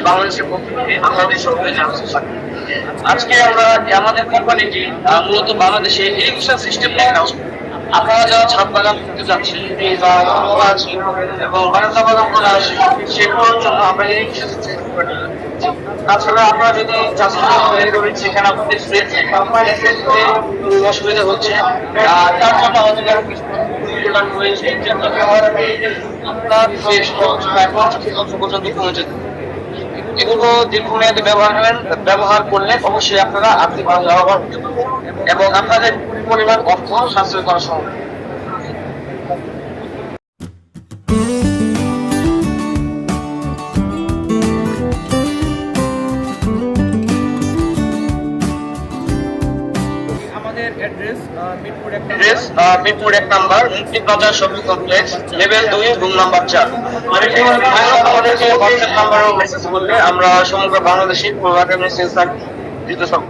বাংলাদেশের পক্ষ থেকে আপনাদের সকলকে জানাচ্ছি স্বাগত। আজকে আমরা আমাদের কোম্পানিটি মূলত বাংলাদেশে ইরিগেশন সিস্টেম নিয়ে কাজ করি। আপনারা যারা ছাদ বাগান করতে যাচ্ছেন বা আছেন এবং বারান্দা বাগান করে আসেন, সেগুলোর জন্য আমরা ইরিগেশন সিস্টেম করি। তাছাড়া আপনারা যদি চাষের সেখানে আপনাদের অসুবিধা হচ্ছে, তার জন্য আমাদের আরো কিছু রয়েছে যেটা আপনার পর্যন্ত কমে যেতে। এগুলো দীর্ঘমেয়াদী ব্যবহার করলে অবশ্যই আপনারা আর্থিকভাবে লাভবান হতে পারবেন এবং আপনাদের পরিমাণ অর্থ সাশ্রয় করা সম্ভব। আমাদের অ্যাড্রেস মিরপুর 1 নাম্বার মুক্তি plaza shopping complex, level 2, room number 4। আমাদেরকে হোয়াটসঅ্যাপ নাম্বারও মেসেজ করলে আমরা সমগ্র বাংলাদেশে প্রোডাক্ট মেসেজ দিতে থাকবো।